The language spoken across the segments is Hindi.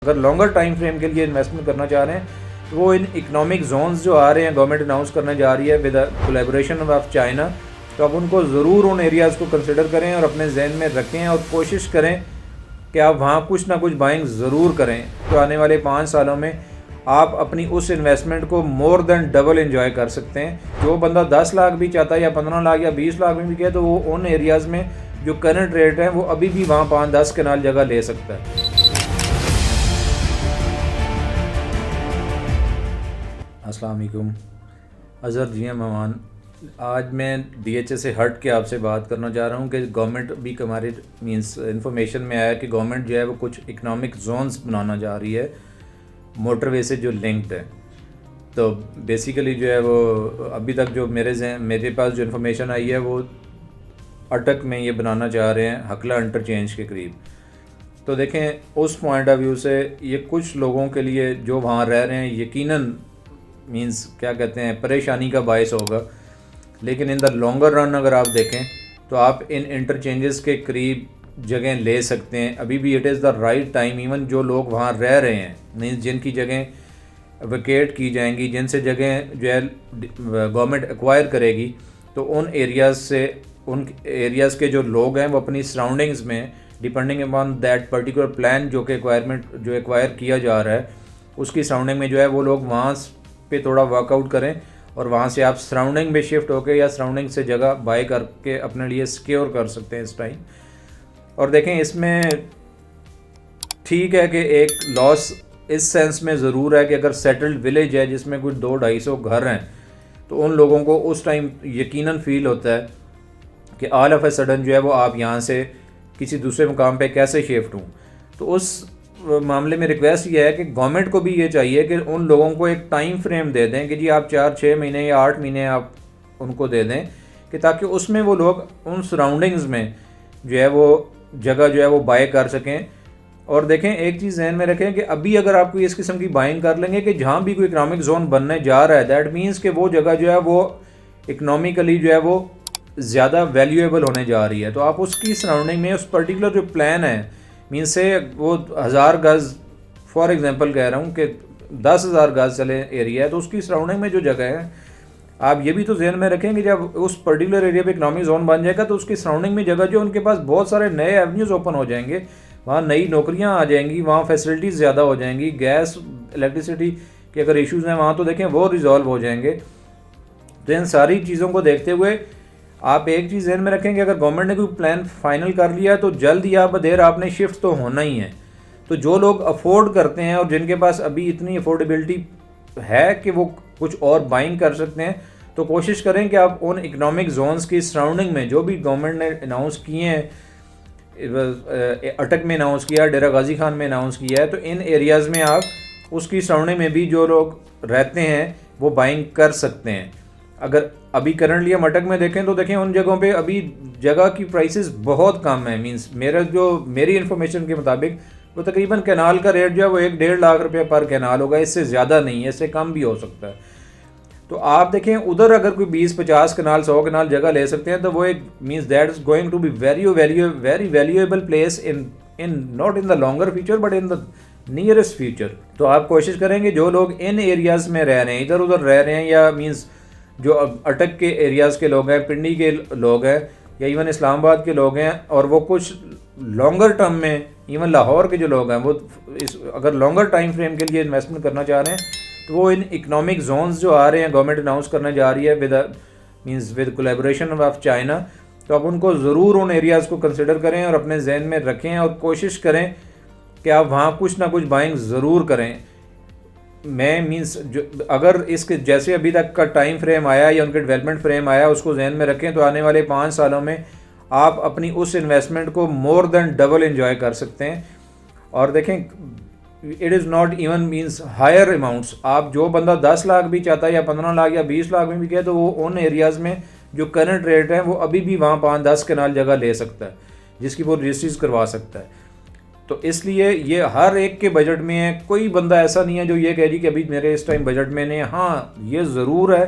अगर लॉन्गर टाइम फ्रेम के लिए इन्वेस्टमेंट करना चाह रहे हैं तो वो इन इकोनॉमिक जोन्स जो आ रहे हैं, गवर्नमेंट अनाउंस करने जा रही है विद कोलैबोरेशन ऑफ चाइना, तो आप उनको ज़रूर उन एरियाज़ को कंसिडर करें और अपने जहन में रखें और कोशिश करें कि आप वहाँ कुछ ना कुछ बाइंग ज़रूर करें। तो आने वाले 5 सालों में आप अपनी उस इन्वेस्टमेंट को मोर देन डबल एंजॉय कर सकते हैं। जो बंदा 10 लाख भी चाहता है या 15 लाख या 20 लाख में भी किया, तो वो उन एरियाज़ में जो करंट रेट है वो अभी भी वहाँ 5-10 कनाल जगह ले सकता है। अस्सलाम वालेकुम, अज़हर जिया मेहमान। आज मैं DHA से हट के आपसे बात करना चाह रहा हूँ कि गवर्नमेंट भी हमारे मींस इंफॉर्मेशन में आया कि गवर्नमेंट जो है वो कुछ इकनॉमिक जोन्स बनाना जा रही है मोटरवे से जो लिंक्ड है। तो बेसिकली जो है वो अभी तक जो मेरे पास जो इन्फॉर्मेशन आई है वो अटक में ये बनाना चाह रहे हैं, हकला इंटरचेंज के करीब। तो देखें उस पॉइंट ऑफ व्यू से ये कुछ लोगों के लिए जो वहाँ रह रहे हैं यकीनन मींस क्या कहते हैं परेशानी का बायस होगा, लेकिन इन द लॉन्गर रन अगर आप देखें तो आप इन इंटरचेंजेस के करीब जगह ले सकते हैं। अभी भी it is the right time. Even जो लोग वहाँ रह रहे हैं मीन्स जिनकी जगह वेकेट की जाएंगी, जिनसे जगह जो है गवर्नमेंट एक्वायर करेगी, तो उन एरियाज़ के जो लोग हैं वो अपनी सराउंडिंग्स में depending upon that particular plan जो कि एक्वायर किया जा रहा है उसकी सराउंडिंग में जो है वो लोग वहाँ पे थोड़ा वर्कआउट करें और वहाँ से आप सराउंडिंग में शिफ्ट होकर या सराउंडिंग से जगह बाय करके अपने लिए सिक्योर कर सकते हैं इस टाइम। और देखें इसमें ठीक है कि एक लॉस इस सेंस में ज़रूर है कि अगर सेटल्ड विलेज है जिसमें कुछ 200-250 घर हैं तो उन लोगों को उस टाइम यकीनन फील होता है कि ऑल ऑफ ए सडन जो है वो आप यहाँ से किसी दूसरे मुकाम पे कैसे शिफ्ट हूँ। तो उस मामले में रिक्वेस्ट ये है कि गवर्नमेंट को भी ये चाहिए कि उन लोगों को एक टाइम फ्रेम दे दें कि जी आप 4-6 महीने या 8 महीने आप उनको दे दें कि ताकि उसमें वो लोग उन सराउंडिंग्स में जो है वो जगह जो है वो बाय कर सकें। और देखें एक चीज़ जहन में रखें कि अभी अगर आप कोई इस किस्म की बाइंग कर लेंगे कि जहाँ भी कोई इकनॉमिक जोन बनने जा रहा है, दैट मीन्स कि वो जगह जो है वो इकनॉमिकली जो है वो ज़्यादा वैल्यूएबल होने जा रही है। तो आप उसकी सराउंडिंग में उस पर्टिकुलर जो प्लान है मीन्स से वो 1000 गज़ फॉर एग्जांपल कह रहा हूँ कि 10,000 गज़ चले एरिया है, तो उसकी सराउंडिंग में जो जगह है आप ये भी तो ध्यान में रखें कि जब उस पर्टिकुलर एरिया पे इकनॉमिक जोन बन जाएगा तो उसकी सराउंडिंग में जगह जो उनके पास बहुत सारे नए एवेन्यूज़ ओपन हो जाएंगे, वहाँ नई नौकरियाँ आ जाएंगी, वहाँ फैसिलिटीज़ ज़्यादा हो जाएंगी, गैस इलेक्ट्रिसिटी के अगर इश्यूज़ हैं वहाँ तो देखें वो रिजॉल्व हो जाएंगे। तो इन सारी चीज़ों को देखते हुए आप एक चीज़ ध्यान में रखें कि अगर गवर्नमेंट ने कोई प्लान फाइनल कर लिया तो जल्द या बदेर आपने शिफ्ट तो होना ही है। तो जो लोग अफोर्ड करते हैं और जिनके पास अभी इतनी अफोर्डेबिलिटी है कि वो कुछ और बाइंग कर सकते हैं, तो कोशिश करें कि आप उन इकनॉमिक जोन्स की सराउंडिंग में जो भी गवर्नमेंट ने अनाउंस किए हैं, अटक में अनाउंस किया, डेरा गाजी खान में अनाउंस किया है, तो इन एरियाज़ में आप उसकी सराउंडिंग में भी जो लोग रहते हैं वो बाइंग कर सकते हैं। अगर अभी करंटली हम अटक में देखें तो देखें उन जगहों पे अभी जगह की प्राइसेस बहुत कम है। मींस मेरी इन्फॉर्मेशन के मुताबिक वो तकरीबन कैनाल का रेट जो है वो 1-1.5 लाख रुपये पर कैनाल होगा, इससे ज़्यादा नहीं है, इससे कम भी हो सकता है। तो आप देखें उधर अगर कोई 20-50 कनाल 100 कनाल जगह ले सकते हैं तो वो एक means that is going to be very valuable place in not in the longer future but in the nearest future. तो आप कोशिश करेंगे जो लोग इन एरियाज़ में रह रहे हैं, इधर उधर रह रहे हैं, या मीन्स जो अटक के एरियाज़ के लोग हैं, पिंडी के लोग हैं, या इवन इस्लामाबाद के लोग हैं, और वो कुछ लॉन्गर टर्म में इवन लाहौर के जो लोग हैं वो अगर लॉन्गर टाइम फ्रेम के लिए इन्वेस्टमेंट करना चाह रहे हैं तो वो इन इकनॉमिक जोन्स जो आ रहे हैं गवर्नमेंट अनाउंस करने जा रही है विद कोलैबोरेशन ऑफ चाइना, तो आप उनको ज़रूर उन एरियाज़ को कंसिडर करें और अपने जहन में रखें और कोशिश करें कि आप वहाँ कुछ ना कुछ बाइंग ज़रूर करें। मैं मींस जो अगर इसके जैसे अभी तक का टाइम फ्रेम आया या उनके डेवलपमेंट फ्रेम आया उसको जहन में रखें तो आने वाले 5 सालों में आप अपनी उस इन्वेस्टमेंट को मोर देन डबल एंजॉय कर सकते हैं। और देखें it is not even means higher amounts. आप जो बंदा 10 लाख भी चाहता है या 15 लाख या 20 लाख में भी किया तो वो उन एरियाज़ में जो करंट रेट है वो अभी भी वहाँ 5-10 कनाल जगह ले सकता है जिसकी वो रजिस्ट्रीज करवा सकता है। तो इसलिए ये हर एक के बजट में है, कोई बंदा ऐसा नहीं है जो ये कह रही कि अभी मेरे इस टाइम बजट में नहीं। हाँ ये ज़रूर है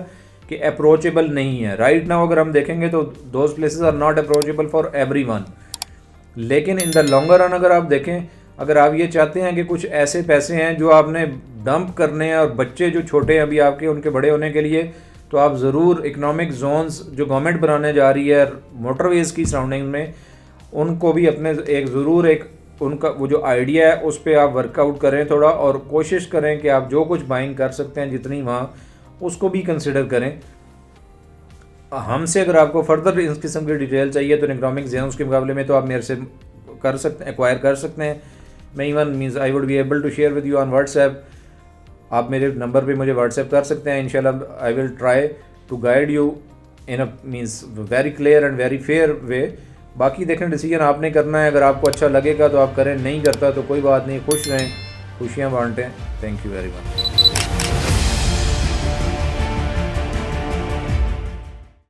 कि अप्रोचेबल नहीं है राइट नाउ। अगर हम देखेंगे तो those places are not approachable for everyone, लेकिन इन द लॉन्गर रन अगर आप देखें अगर आप ये चाहते हैं कि कुछ ऐसे पैसे हैं जो आपने डंप करने हैं और बच्चे जो छोटे हैं अभी आपके उनके बड़े होने के लिए, तो आप ज़रूर इकोनॉमिक जोन्स जो गवर्नमेंट बनाने जा रही है मोटरवेज़ की सराउंडिंग में, उनको भी अपने एक ज़रूर एक उनका वो जो आइडिया है उस पर आप वर्कआउट करें थोड़ा, और कोशिश करें कि आप जो कुछ बाइंग कर सकते हैं जितनी वहाँ, उसको भी कंसिडर करें। हमसे अगर आपको फर्दर इस किस्म की डिटेल चाहिए तो इकोनॉमिक जोन्स के मुकाबले में तो आप मेरे से कर सकते हैं, एक्वायर कर सकते हैं। मैं even means I would be able to share with you on WhatsApp. आप मेरे नंबर पे मुझे व्हाट्सएप कर सकते हैं। इंशाल्लाह I will try to guide you in a means very clear and very fair way. बाकी देखें, डिसीजन आपने करना है। अगर आपको अच्छा लगेगा तो आप करें, नहीं करता तो कोई बात नहीं, खुश रहें, खुशियाँ बांटें। Thank you very much.